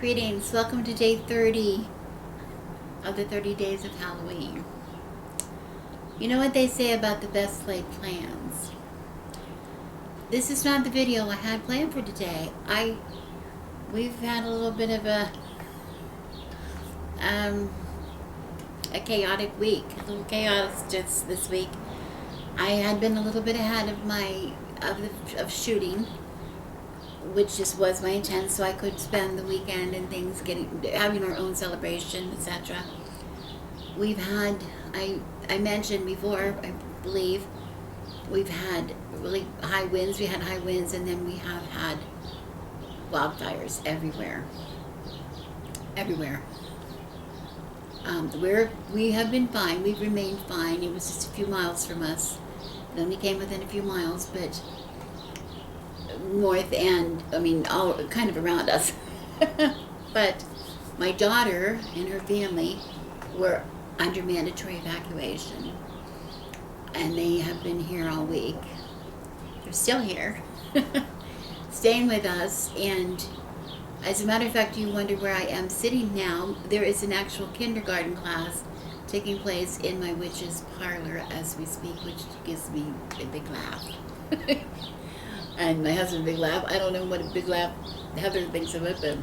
Greetings, welcome to day 30 of the 30 days of Halloween. You know what they say about the best laid plans. This is not the video I had planned for today. We've had a little bit of a chaotic week, a little chaos just this week. I had been a little bit ahead of shooting, which just was my intent, so I could spend the weekend and things having our own celebration, etc. We've had, I mentioned before, I believe, we've had really high winds. We had high winds, and then we have had wildfires everywhere. We have been fine. We've remained fine. It was just a few miles from us. It only came within a few miles, but north and, all kind of around us. But my daughter and her family were under mandatory evacuation, and they have been here all week. They're still here, staying with us. And as a matter of fact, you wonder where I am sitting now. There is an actual kindergarten class taking place in my witch's parlor as we speak, which gives me a big laugh. And my husband, big laugh. I don't know what a big laugh Heather thinks of it, but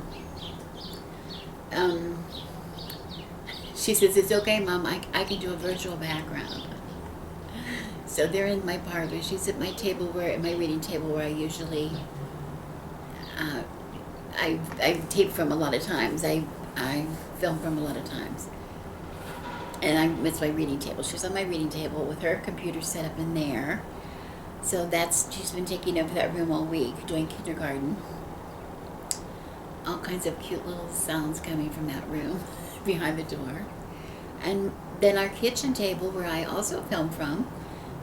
she says, "It's okay, Mom, I can do a virtual background." So they're in my parlor. She's at my table, at my reading table, where I usually, I've taped from a lot of times. I film from a lot of times. And it's my reading table. She's on my reading table with her computer set up in there. So she's been taking over that room all week, doing kindergarten. All kinds of cute little sounds coming from that room behind the door. And then our kitchen table, where I also film from,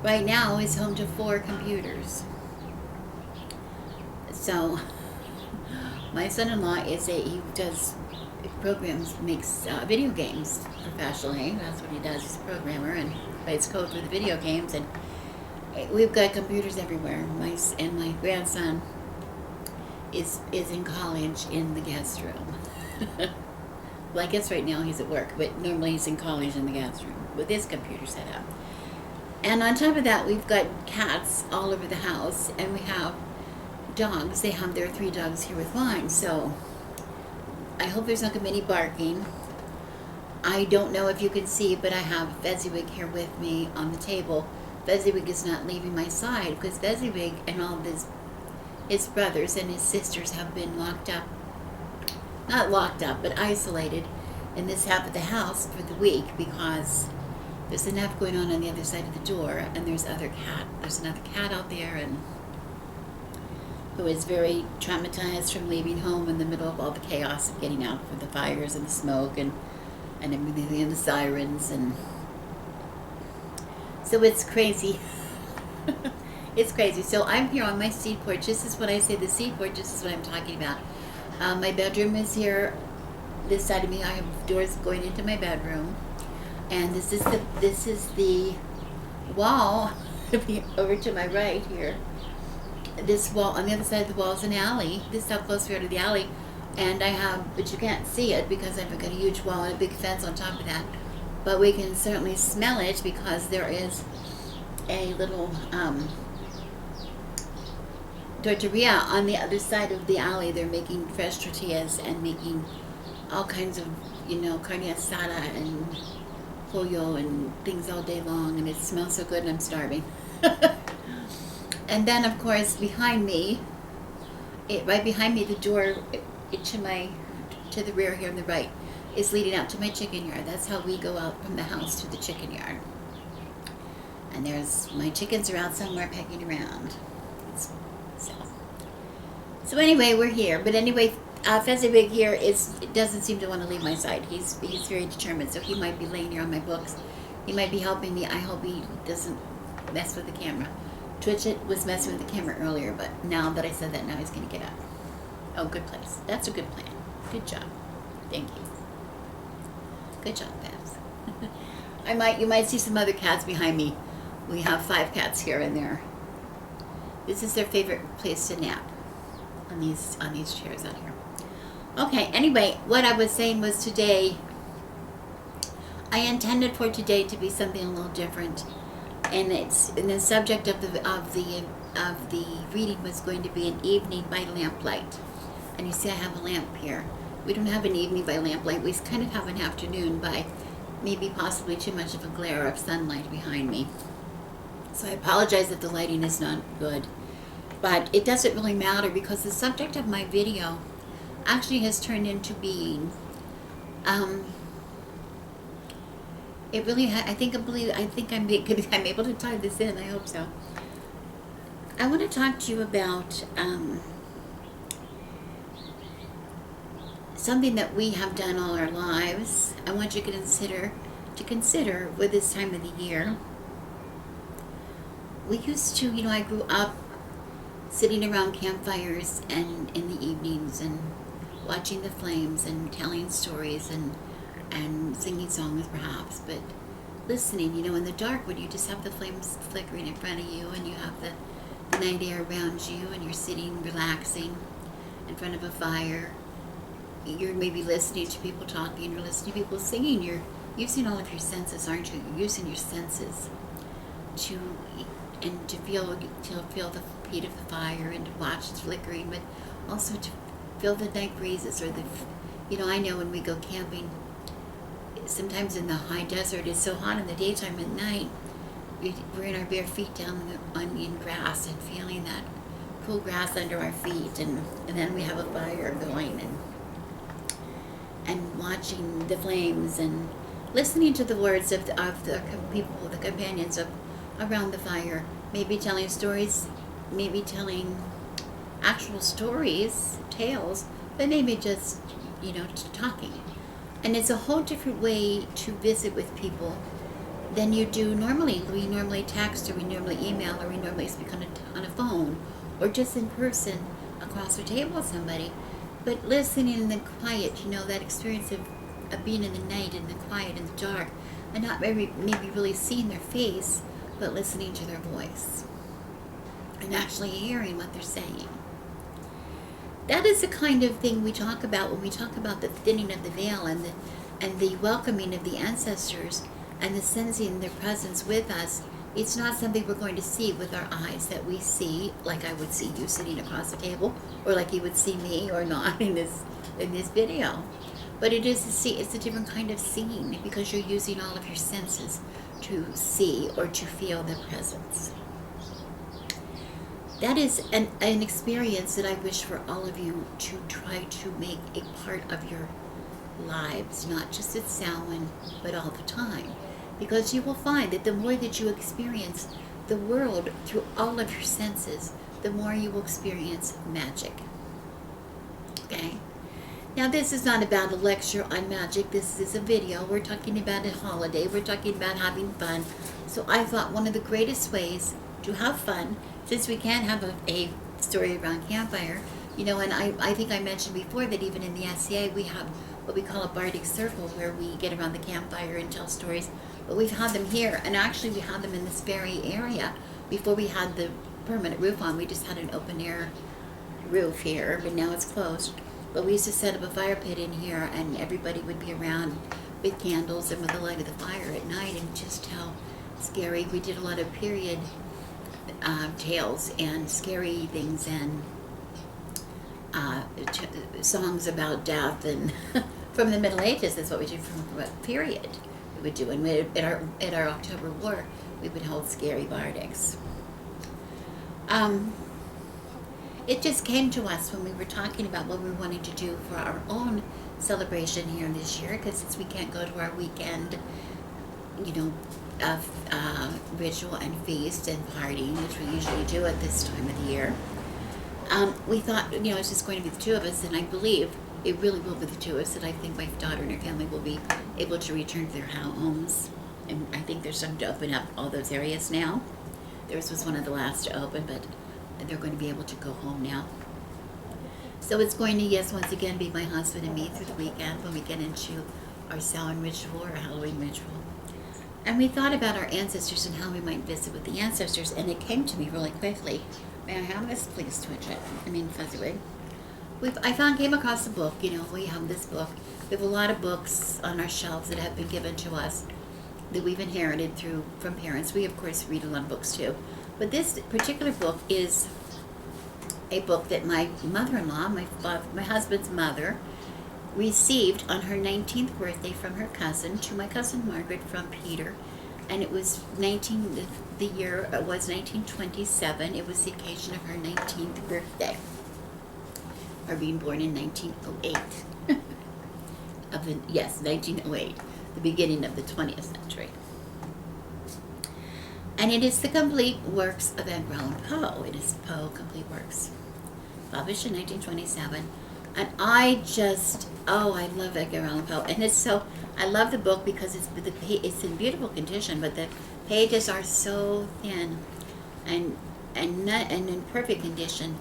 right now is home to 4 computers. So my son-in-law makes video games professionally. That's what he does. He's a programmer and writes code for the video games, and we've got computers everywhere. My grandson is in college in the guest room. Well, I guess right now he's at work, but normally he's in college in the guest room with his computer set up. And on top of that, we've got cats all over the house, and we have dogs. There are 3 dogs here with mine, so I hope there's not going to be any barking. I don't know if you can see, but I have Fezziwig here with me on the table. Fezziwig is not leaving my side because Fezziwig and all of his brothers and his sisters have been locked up. Not locked up, but isolated in this half of the house for the week, because there's enough going on the other side of the door, and there's another cat out there, and who is very traumatized from leaving home in the middle of all the chaos of getting out for the fires and the smoke and everything, and the sirens, and so it's crazy. It's crazy. So I'm here on my seed porch. This is what I say, the seed porch. This is what I'm talking about. My bedroom is here. This side of me, I have doors going into my bedroom, and this is the wall over to my right here. This wall on the other side of the wall is an alley. This is how close we are to the alley, and but you can't see it because I've got a huge wall and a big fence on top of that. But we can certainly smell it because there is a little tortilleria on the other side of the alley. They're making fresh tortillas and making all kinds of, carne asada and pollo and things all day long, and it smells so good, and I'm starving. And then, of course, behind me, right behind me, the door to the rear here on the right is leading out to my chicken yard. That's how we go out from the house to the chicken yard. And my chickens are out somewhere pecking around. So anyway, we're here. But anyway, Fezziwig here doesn't seem to want to leave my side. He's very determined, so he might be laying here on my books. He might be helping me. I hope he doesn't mess with the camera. Twitch was messing with the camera earlier, but now that I said that, now he's going to get up. Oh, good place. That's a good plan. Good job. Thank you. Good job, Babs. You might see some other cats behind me. We have 5 cats here and there. This is their favorite place to nap, on these chairs out here. Okay, anyway, what I was saying was today, I intended for today to be something a little different, and the subject of the reading was going to be An Evening by Lamplight. And you see I have a lamp here. We don't have an evening by lamplight, we kind of have an afternoon by maybe possibly too much of a glare of sunlight behind me. So I apologize if the lighting is not good. But it doesn't really matter because the subject of my video actually has turned into being, it really, I think I'm able to tie this in, I hope so. I want to talk to you about something that we have done all our lives. I want you to consider with this time of the year. We used to, I grew up sitting around campfires and in the evenings and watching the flames and telling stories and singing songs perhaps, but listening, in the dark when you just have the flames flickering in front of you and you have the night air around you and you're sitting relaxing in front of a fire. You're maybe listening to people talking, you're listening to people singing, you're using all of your senses, aren't you? You're using your senses to feel the heat of the fire and to watch it flickering, but also to feel the night breezes or I know when we go camping, sometimes in the high desert, it's so hot in the daytime. At night, we're in our bare feet down in grass and feeling that cool grass under our feet, and then we have a fire going and watching the flames and listening to the words of the people, the companions around the fire, maybe telling stories, maybe telling actual stories, tales, but maybe just, talking. And it's a whole different way to visit with people than you do normally. We normally text, or we normally email, or we normally speak on a phone, or just in person across the table with somebody. But listening in the quiet, that experience of being in the night, in the quiet, in the dark, and not maybe really seeing their face, but listening to their voice and actually hearing what they're saying. That is the kind of thing we talk about when we talk about the thinning of the veil and the welcoming of the ancestors and the sensing their presence with us. It's not something we're going to see with our eyes, that we see like I would see you sitting across the table, or like you would see me or not in this video. But it's a different kind of seeing because you're using all of your senses to see or to feel the presence. That is an experience that I wish for all of you to try to make a part of your lives, not just at Samhain, but all the time. Because you will find that the more that you experience the world through all of your senses, the more you will experience magic. Okay? Now, this is not about a lecture on magic. This is a video. We're talking about a holiday. We're talking about having fun. So I thought one of the greatest ways to have fun, since we can't have a story around campfire, and I think I mentioned before that even in the SCA we have what we call a bardic circle where we get around the campfire and tell stories. But we've had them here, and actually we had them in this very area before we had the permanent roof on. We just had an open air roof here, but now it's closed. But we used to set up a fire pit in here, and everybody would be around with candles and with the light of the fire at night and just tell scary. We did a lot of period tales and scary things and songs about death and from the Middle Ages. That's what we did from what period we would do. And at our October War, we would hold scary bardics. It just came to us when we were talking about what we were wanting to do for our own celebration here this year, because since we can't go to our weekend, of ritual and feast and partying, which we usually do at this time of the year, we thought, it's just going to be the two of us, and I believe it really will be the two of us, and I think my daughter and her family will be able to return to their homes, and I think they're starting to open up all those areas now. Theirs was one of the last to open, but they're going to be able to go home now. So it's going to, yes, once again, be my husband and me through the weekend when we get into our Samhain ritual or Halloween ritual. And we thought about our ancestors and how we might visit with the ancestors, and it came to me really quickly. May I have this, please, Twitch it? Fuzzy Wig. came across the book. We have this book. We have a lot of books on our shelves that have been given to us that we've inherited from parents. We of course read a lot of books too, but this particular book is a book that my mother-in-law, my husband's mother, received on her 19th birthday from her cousin, to my cousin Margaret from Peter, and it was the year was 1927. It was the occasion of her 19th birthday, her being born in 1908. 1908, the beginning of the 20th century. And it is the complete works of Edgar Allan Poe. It is Poe Complete Works, published in 1927. And I love Edgar Allan Poe. And I love the book because it's in beautiful condition, but the pages are so thin and in perfect condition.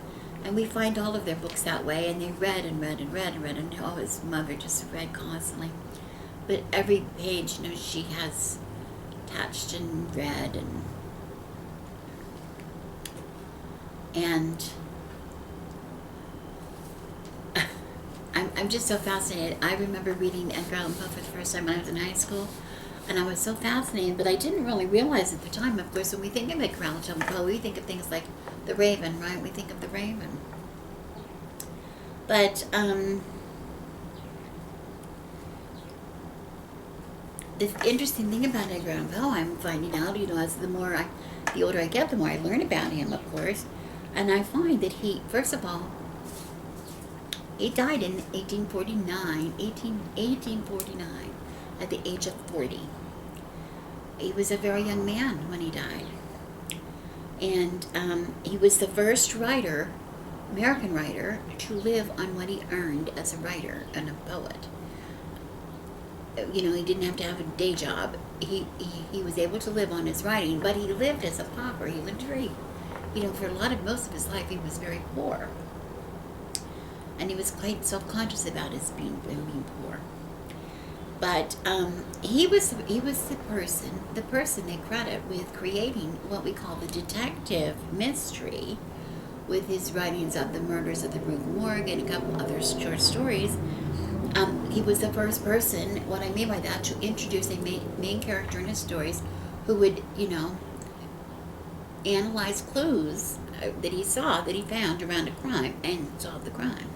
And we find all of their books that way, and they read, and his mother just read constantly. But every page, she has touched and read, and I'm just so fascinated. I remember reading Edgar Allan Poe for the first time when I was in high school, and I was so fascinated, but I didn't really realize at the time, of course, when we think of Edgar Allan Poe, we think of things like The Raven, right? We think of The Raven. But the interesting thing about Edgar Allan Poe, I'm finding out, as the older I get, the more I learn about him, of course. And I find that first of all, he died in 1849, at the age of 40. He was a very young man when he died. And he was the first American writer, to live on what he earned as a writer and a poet. He didn't have to have a day job. He was able to live on his writing, but he lived as a pauper. He lived very, for most of his life, he was very poor. And he was quite self-conscious about his being poor. But he was the person they credit with creating what we call the detective mystery, with his writings of The Murders of the Rue Morgue and a couple other short stories. He was the first person, what I mean by that, to introduce a main character in his stories who would, analyze clues that he found around a crime, and solve the crime.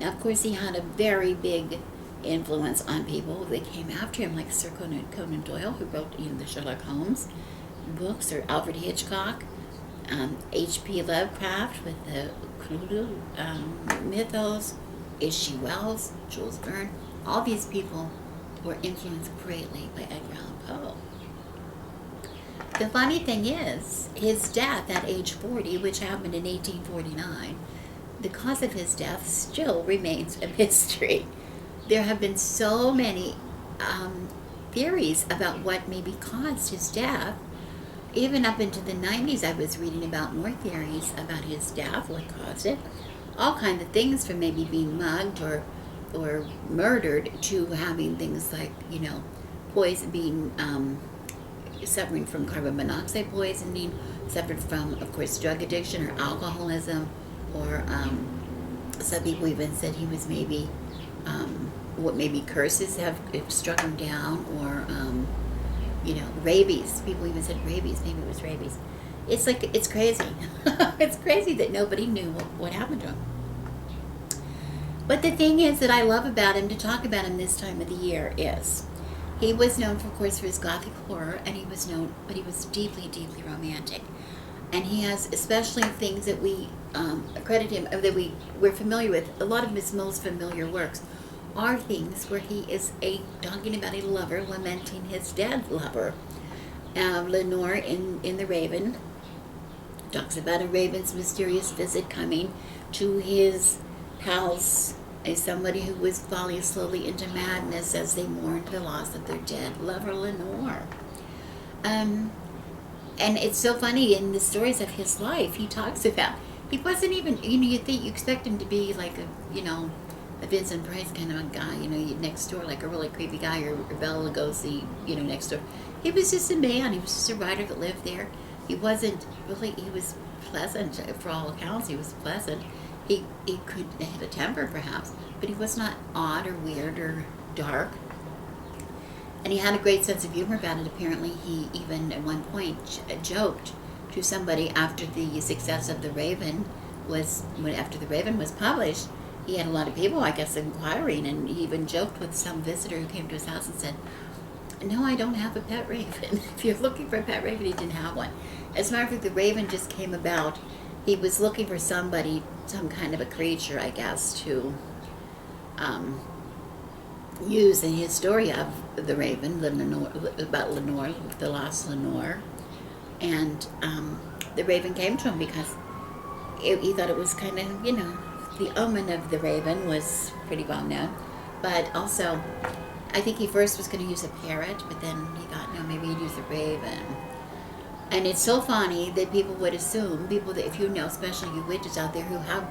Now, of course, he had a very big influence on people that came after him, like Sir Conan Doyle, who wrote the Sherlock Holmes books, or Alfred Hitchcock, H.P. Lovecraft with the Cthulhu mythos, H.G. Wells, Jules Verne. All these people were influenced greatly by Edgar Allan Poe. The funny thing is, his death at age 40, which happened in 1849, the cause of his death still remains a mystery. There have been so many theories about what maybe caused his death. Even up into the 90s, I was reading about more theories about his death, what caused it. All kinds of things, from maybe being mugged or murdered, to having things like, poison, being suffering from carbon monoxide poisoning, suffered from, of course, drug addiction or alcoholism, or some people even said he was maybe maybe curses have struck him down, or rabies. People even said rabies. Maybe it was rabies. It's crazy. It's crazy that nobody knew what happened to him. But the thing is that I love about him, to talk about him this time of the year, is he was known, of course, for his gothic horror, but he was deeply, deeply romantic. And he has especially things that we credit him, that we're familiar with. A lot of his most familiar works are things where he is talking about a lover lamenting his dead lover. Lenore in The Raven talks about a raven's mysterious visit coming to his house, as somebody who was falling slowly into madness as they mourned the loss of their dead lover, Lenore. And it's so funny, in the stories of his life, he talks about, he wasn't even, you expect him to be like a Vincent Price kind of a guy, next door, like a really creepy guy, or Bela Lugosi, next door. He was just a man. He was just a writer that lived there. He was pleasant, for all accounts. He was pleasant. He could have a temper perhaps, but he was not odd or weird or dark. And he had a great sense of humor about it. Apparently, he even at one point joked to somebody after the success of after The Raven was published. He had a lot of people, I guess, inquiring, and he even joked with some visitor who came to his house and said, "No, I don't have a pet raven." If you're looking for a pet raven, he didn't have one. As a matter of fact, the raven just came about. He was looking for somebody, some kind of a creature, I guess, to use in his story of the raven, about Lenore, the lost Lenore. And the raven came to him because he thought it was kind of, the omen of the raven was pretty well known. But also, I think he first was going to use a parrot, but then he thought, no, maybe he'd use a raven. And it's so funny that people would assume, that if you know, especially you witches out there who have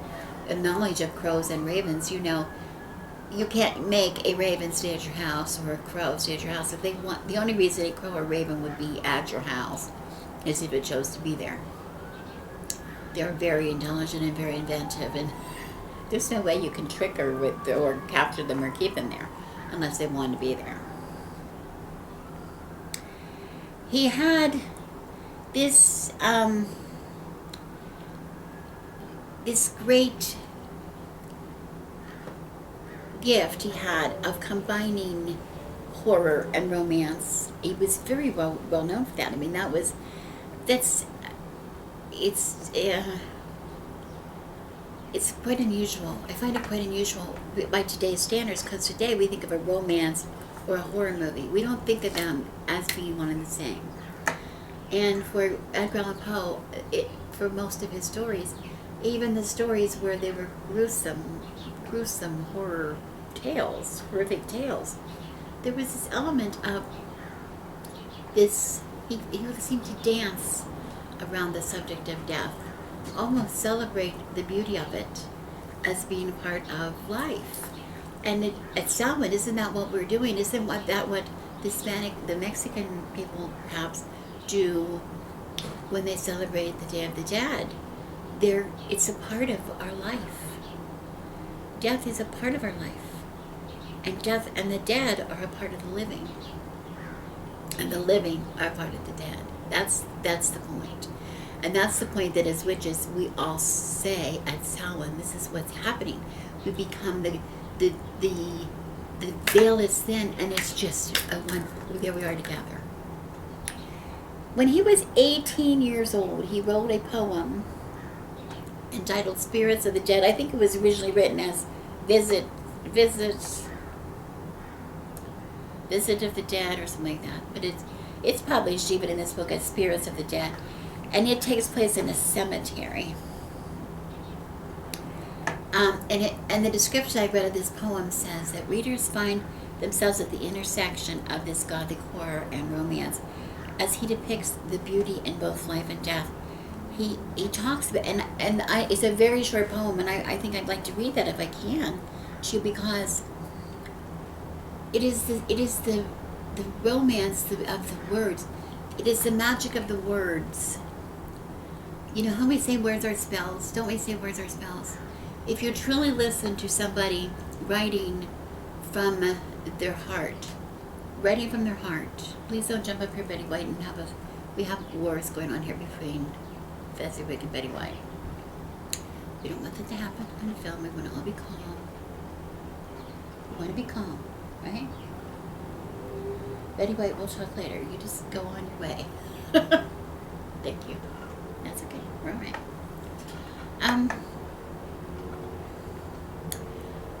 a knowledge of crows and ravens, you can't make a raven stay at your house or a crow stay at your house. If they want, the only reason a crow or raven would be at your house is if it chose to be there. They're very intelligent and very inventive, and there's no way you can trick her or capture them or keep them there unless they want to be there. He had this great gift he had of combining horror and romance. He was very well known for that. I mean, it's quite unusual. I find it quite unusual by today's standards, because today we think of a romance or a horror movie. We don't think of them as being one and the same. And for Edgar Allan Poe, for most of his stories, even the stories where they were gruesome horror tales, horrific tales, there was this element of this, he seemed to dance around the subject of death, almost celebrate the beauty of it as being a part of life. And at Samhain, isn't that what we're doing? Isn't that what the Mexican people perhaps do when they celebrate the Day of the Dead? It's a part of our life. Death is a part of our life. And death and the dead are a part of the living. And the living are part of the dead. That's the point. And that's the point that as witches we all say at Samhain, this is what's happening. We become the veil is thin, and it's just there we are together. When he was 18 years old, he wrote a poem entitled Spirits of the Dead. I think it was originally written as Visit of the Dead or something like that. But it's published even in this book as Spirits of the Dead. And it takes place in a cemetery. And the description I read of this poem says that readers find themselves at the intersection of this gothic horror and romance as he depicts the beauty in both life and death. He talks about, it's a very short poem, and I think I'd like to read that if I can to you, because it is the romance of the words. It is the magic of the words. You know how we say words are spells? Don't we say words are spells? If you truly listen to somebody writing from their heart, please don't jump up here, Betty White, and we have wars going on here between Fezziwig and Betty White. We don't want that to happen on the film. We want to all be calm. We want to be calm, right? Betty White, we'll talk later. You just go on your way. Thank you. That's okay. We're all right.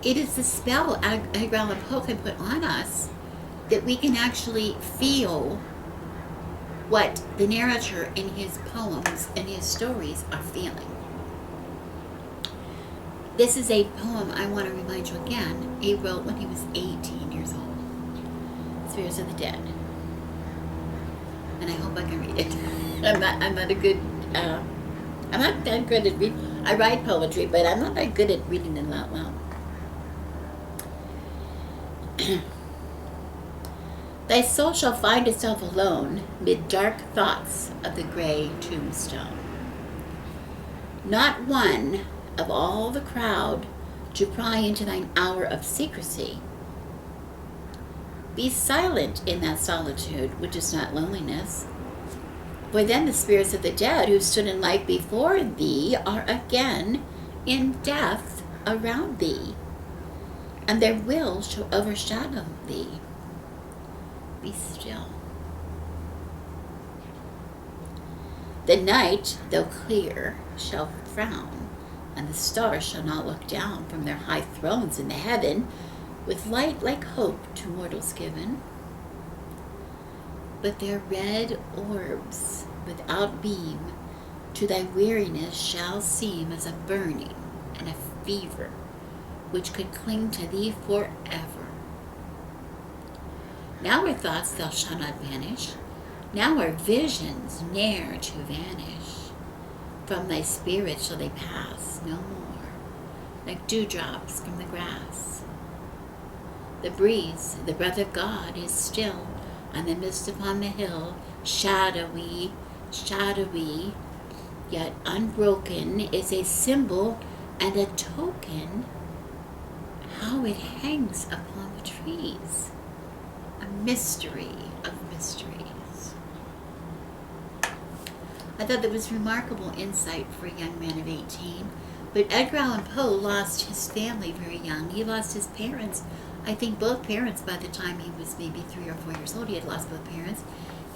It is the spell Edgar Allan Poe can put on us that we can actually feel what the narrator in his poems and his stories are feeling. This is a poem I want to remind you again. He wrote when he was 18 years old. Spirits of the Dead. And I hope I can read it. I'm not that good at reading. I write poetry, but I'm not that good at reading it out loud. Thy soul shall find itself alone mid dark thoughts of the gray tombstone. Not one of all the crowd to pry into thine hour of secrecy. Be silent in that solitude, which is not loneliness. For then the spirits of the dead who stood in life before thee are again in death around thee, and their will shall overshadow thee. Be still. The night, though clear, shall frown, and the stars shall not look down from their high thrones in the heaven, with light like hope to mortals given. But their red orbs without beam to thy weariness shall seem as a burning and a fever, which could cling to thee forever. Now our thoughts thou shalt not banish, now our visions ne'er to vanish. From thy spirit shall they pass no more, like dewdrops from the grass. The breeze, the breath of God, is still, and the mist upon the hill, shadowy, shadowy, yet unbroken, is a symbol and a token how it hangs upon the trees. A mystery of mysteries. I thought that was remarkable insight for a young man of 18. But Edgar Allan Poe lost his family very young. He lost his parents. I think both parents by the time he was maybe 3 or 4 years old. He had lost both parents.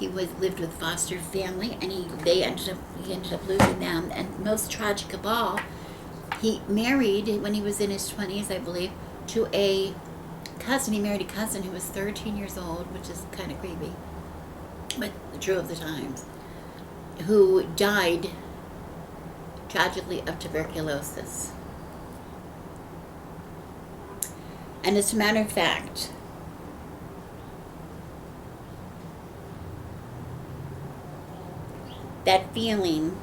He lived with foster family, and he ended up losing them. And most tragic of all, he married when he was in his 20s, I believe, to a cousin. He married a cousin who was 13 years old, which is kind of creepy, but true of the times, who died tragically of tuberculosis. And as a matter of fact, that feeling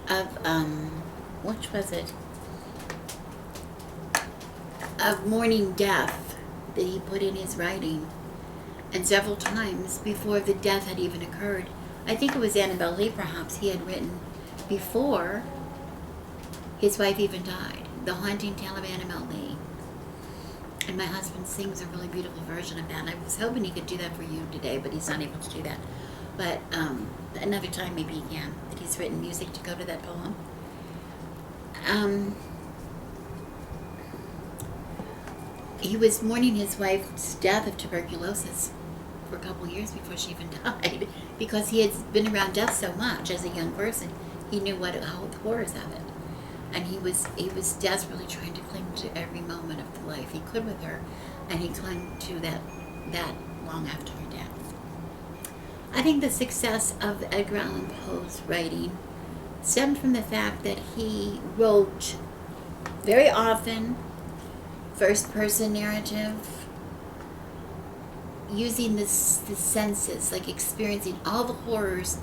of, which was it? Of mourning death that he put in his writing. And several times before the death had even occurred. I think it was Annabelle Lee, perhaps, he had written before his wife even died. The Haunting Tale of Annabelle Lee. And my husband sings a really beautiful version of that. And I was hoping he could do that for you today, but he's not able to do that. But another time maybe he can. That he's written music to go to that poem. He was mourning his wife's death of tuberculosis for a couple years before she even died, because he had been around death so much as a young person. He knew how the horrors of it, and he was desperately trying to cling to every moment of the life he could with her, and he clung to that long after her death. I think the success of Edgar Allan Poe's writing stemmed from the fact that he wrote very often first-person narrative, using the senses, like experiencing all the horrors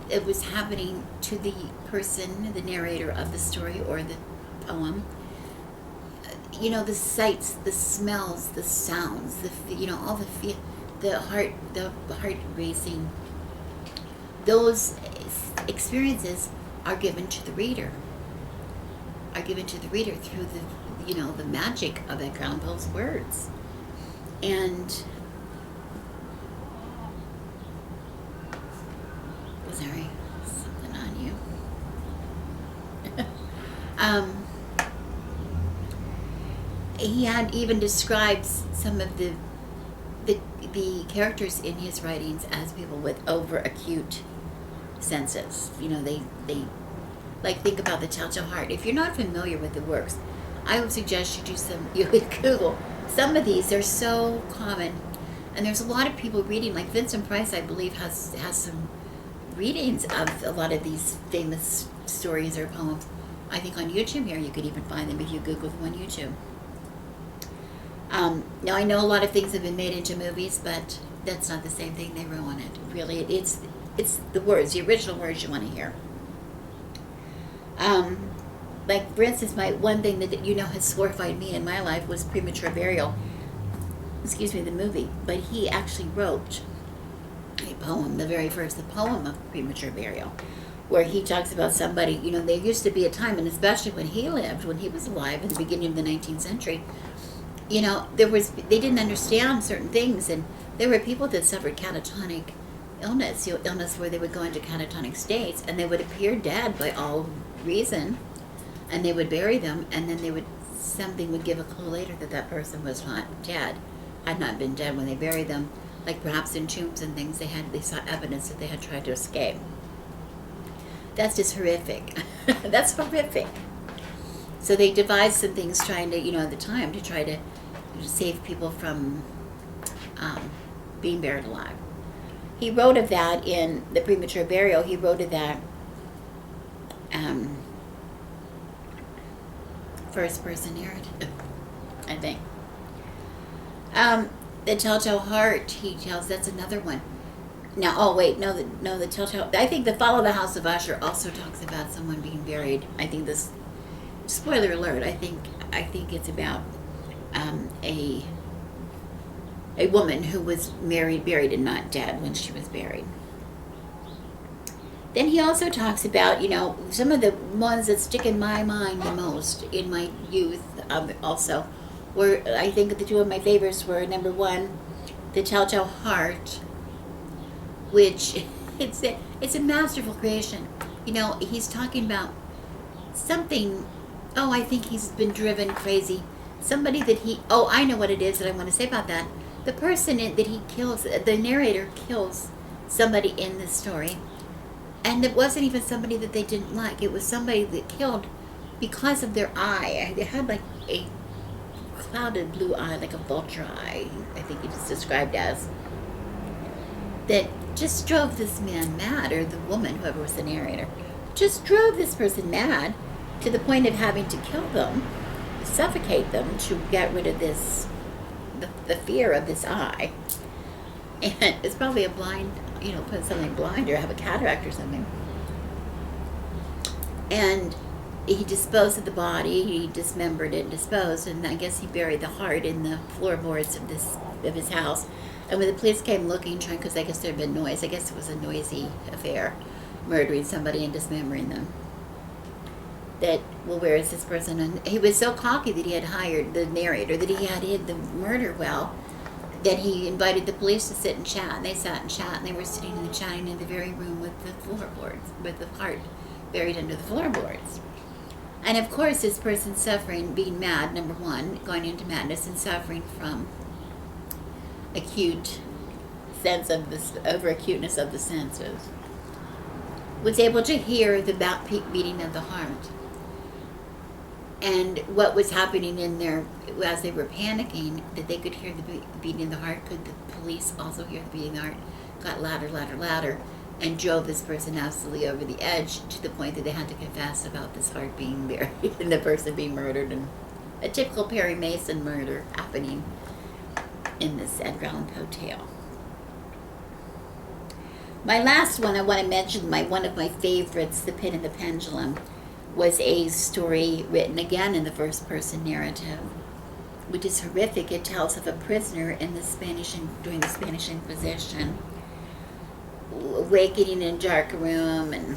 that was happening to the person, the narrator of the story or the poem. The sights, the smells, the sounds, all the heart racing. Those experiences are given to the reader. Through the magic of Edgar Allan Poe's words. And sorry, something on you. He had even described some of the characters in his writings as people with over acute senses. They like, think about the Telltale Heart. If you're not familiar with the works, I would suggest you Google some of these. They're so common, and there's a lot of people reading. Like Vincent Price, I believe, has some readings of a lot of these famous stories or poems. I think on YouTube here you could even find them if you Google them on YouTube. Now I know a lot of things have been made into movies, but that's not the same thing they ruin it. Really, it's the words, the original words you want to hear. Like, for instance, one thing that has horrified me in my life was Premature Burial. The movie. But he actually wrote poem, the poem of premature burial, where he talks about somebody, there used to be a time, and especially when he was alive in the beginning of the 19th century, they didn't understand certain things, and there were people that suffered catatonic illness where they would go into catatonic states, and they would appear dead by all reason, and they would bury them, and then something would give a clue later that that person was not dead, had not been dead when they buried them, like perhaps in tombs and things, they saw evidence that they had tried to escape. That's just horrific. That's horrific. So they devised some things trying to, at the time, to try to save people from being buried alive. He wrote of that in the premature burial. He wrote of that first person narrative, I think. The Telltale Heart, he tells, that's another one. Now, the Telltale, I think the Fall of the House of Usher also talks about someone being buried. I think this, spoiler alert, I think it's about a woman who was buried and not dead when she was buried. Then he also talks about, some of the ones that stick in my mind the most in my youth also were, I think the two of my favorites were, number one, The Telltale Heart, which it's a masterful creation. He's talking about something, I think he's been driven crazy. Somebody that I know what it is that I want to say about that. The person that he kills, the narrator kills somebody in this story, and it wasn't even somebody that they didn't like. It was somebody that killed because of their eye. They had like a clouded blue eye, like a vulture eye, I think it's described as, that just drove this man mad, or the woman, whoever was the narrator, just drove this person mad to the point of having to kill them, suffocate them, to get rid of this, the fear of this eye. And it's probably a blind, put something blind, or have a cataract or something. And he disposed of the body, he dismembered it and disposed, and I guess he buried the heart in the floorboards of his house. And when the police came looking, trying, because I guess there had been noise, I guess it was a noisy affair, murdering somebody and dismembering them. Where is this person? And he was so cocky that he had hired the narrator, that he had hid the murder well, that he invited the police to sit and chat. And they sat and chat, and they were sitting and chatting in the very room with the floorboards, with the heart buried under the floorboards. And of course, this person suffering, being mad, number one, going into madness and suffering from acute sense of this, over-acuteness of the senses, was able to hear the beating of the heart. And what was happening in there, as they were panicking, that they could hear the beating of the heart, could the police also hear the beating of the heart, got louder, louder, louder, and drove this person absolutely over the edge to the point that they had to confess about this heart being buried and the person being murdered, and a typical Perry Mason murder happening in this Edgar Allan Poe tale. My last one I want to mention, one of my favorites, The Pin and the Pendulum, was a story written again in the first person narrative, which is horrific. It tells of a prisoner in during the Spanish Inquisition, awakening in a dark room and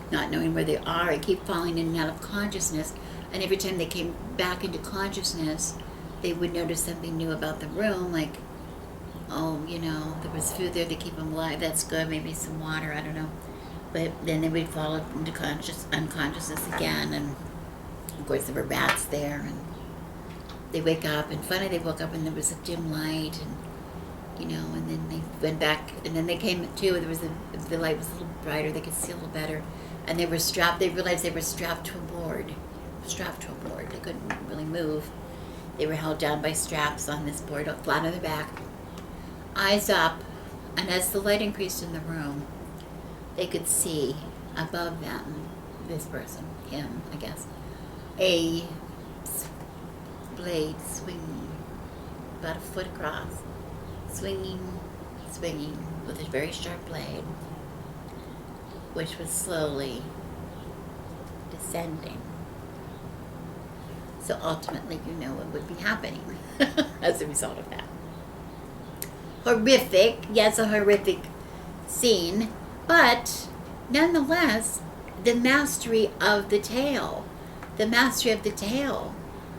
not knowing where they are, and keep falling in and out of consciousness. And every time they came back into consciousness, they would notice something new about the room, like, there was food there to keep them alive. That's good. Maybe some water. I don't know. But then they would fall into unconsciousness again, and of course there were rats there, and they wake up, and finally they woke up and there was a dim light, and and then they went back, and then they came to, the light was a little brighter, they could see a little better, and they realized they were strapped to a board, they couldn't really move. They were held down by straps on this board, flat on their back, eyes up, and as the light increased in the room, they could see above them, this person, him, I guess, a blade swinging about a foot across, swinging with a very sharp blade, which was slowly descending. So ultimately, what would be happening as a result of that. Horrific, yes, a horrific scene, but nonetheless, the mastery of the tale. The mastery of the tale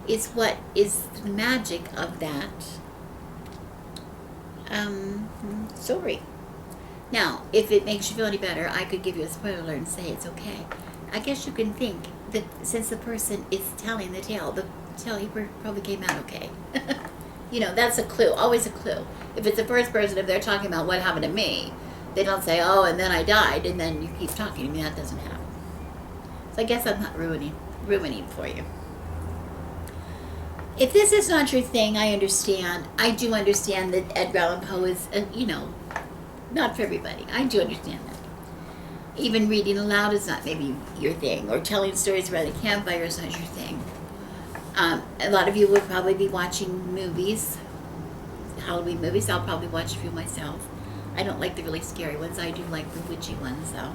is what is the magic of that story. Now, if it makes you feel any better, I could give you a spoiler alert and say it's okay. I guess you can think that since the person is telling the tale he probably came out okay. You know, that's a clue, always a clue. If it's the first person, if they're talking about what happened to me, they don't say, oh, and then I died, and then you keep talking. I mean, that doesn't happen. So I guess I'm not ruining for you. If this is not your thing, I understand. I do understand that Edgar Allan Poe is, not for everybody. I do understand that. Even reading aloud is not maybe your thing, or telling stories around a campfire is not your thing. A lot of you will probably be watching movies, Halloween movies. I'll probably watch a few myself. I don't like the really scary ones. I do like the witchy ones, though.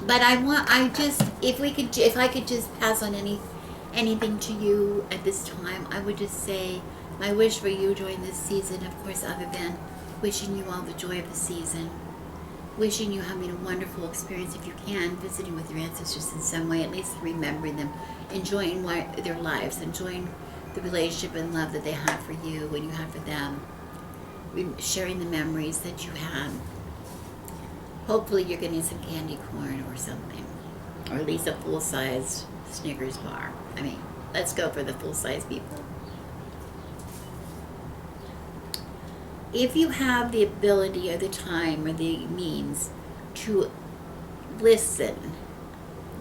But if I could just pass on anything to you at this time, I would just say my wish for you during this season, of course, other than wishing you all the joy of the season, wishing you having a wonderful experience if you can, visiting with your ancestors in some way, at least remembering them, enjoying their lives, enjoying the relationship and love that they have for you and you have for them, sharing the memories that you had. Hopefully you're getting some candy corn or something, or at least a full-sized Snickers bar. I mean, let's go for the full-size people. If you have the ability or the time or the means to listen,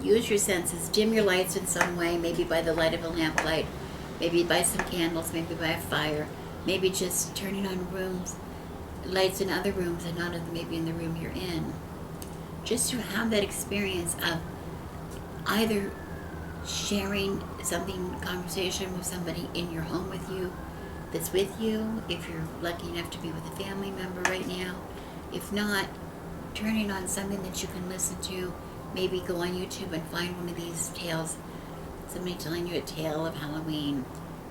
use your senses, dim your lights in some way, maybe by the light of a lamplight, maybe by some candles, maybe by a fire, maybe just turning on lights in other rooms and not maybe in the room you're in. Just to have that experience of either sharing conversation with somebody in your home with you, that's with you, if you're lucky enough to be with a family member right now. If not, turning on something that you can listen to, maybe go on YouTube and find one of these tales, somebody telling you a tale of Halloween.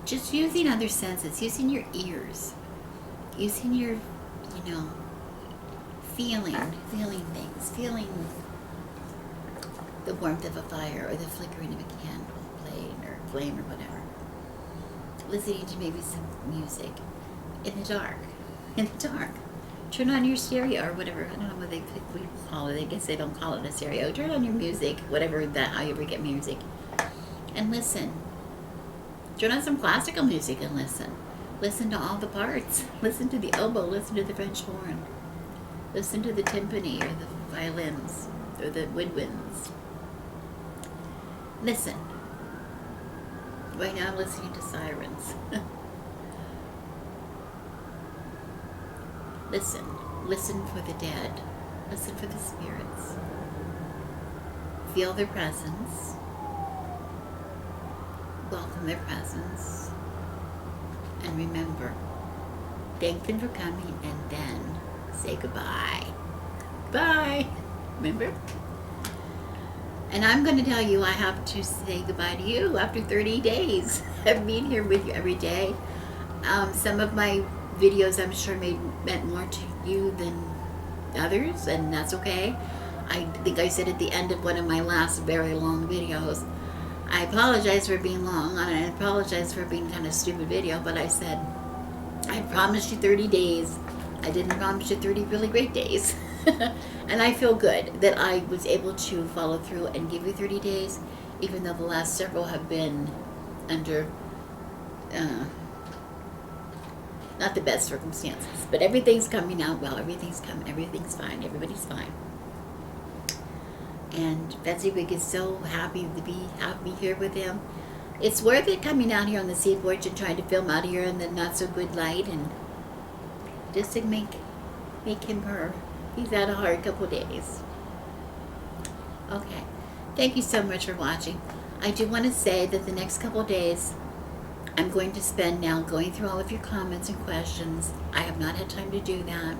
Just using other senses, using your ears, using your, feeling things, feeling the warmth of a fire or the flickering of a candle flame or whatever. Listening to maybe some music in the dark. Turn on your stereo or whatever. I don't know what we call it. I guess they don't call it a stereo. Turn on your music, however you get music, and listen. Turn on some classical music and listen. Listen to all the parts. Listen to the oboe. Listen to the French horn. Listen to the timpani or the violins or the woodwinds. Listen. Right now I'm listening to sirens. Listen. Listen for the dead. Listen for the spirits. Feel their presence. Welcome their presence. And remember, thank them for coming and then say goodbye. Bye. Remember? And I'm going to tell you I have to say goodbye to you after 30 days of being here with you every day. Some of my videos I'm sure meant more to you than others, and that's okay. I think I said at the end of one of my last very long videos, I apologize for being long, and I apologize for being kind of stupid video, but I said, I promised you 30 days. I didn't promise you 30 really great days. And I feel good that I was able to follow through and give you 30 days, even though the last several have been under not the best circumstances. But everything's coming out well. Everything's fine. Everybody's fine. And Fezziwig is so happy to have me here with him. It's worth it coming out here on the sea porch and trying to film out here in the not so good light, and just to make him purr. He's had a hard couple days. Okay. Thank you so much for watching. I do want to say that the next couple days I'm going to spend now going through all of your comments and questions. I have not had time to do that.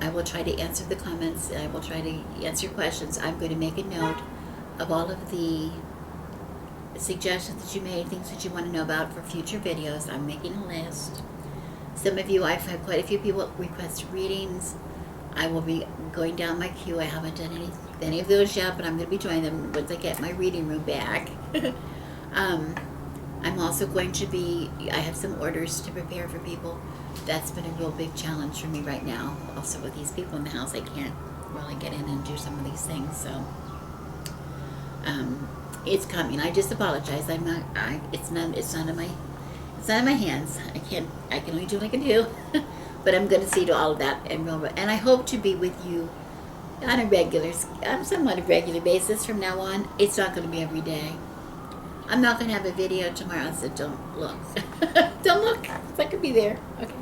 I will try to answer the comments. I will try to answer questions. I'm going to make a note of all of the suggestions that you made, things that you want to know about for future videos. I'm making a list. Some of you, I've had quite a few people request readings. I will be going down my queue. I haven't done any of those yet, but I'm going to be joining them once I get my reading room back. I'm also going to be, I have some orders to prepare for people. That's been a real big challenge for me right now. Also with these people in the house, I can't really get in and do some of these things, so it's coming. I just apologize. It's none of my hands. I can only do what I can do. But I'm going to see to all of that, and I hope to be with you on a somewhat regular basis from now on. It's not going to be every day. I'm not going to have a video tomorrow, so don't look. Don't look. It's not going to be there. Okay.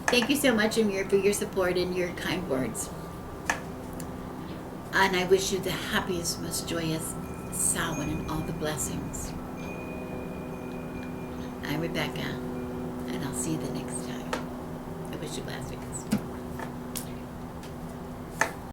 Thank you so much, Amir, for your support and your kind words. And I wish you the happiest, most joyous Samhain and all the blessings. I'm Rebecca, and I'll see you the next time. I wish you blessings.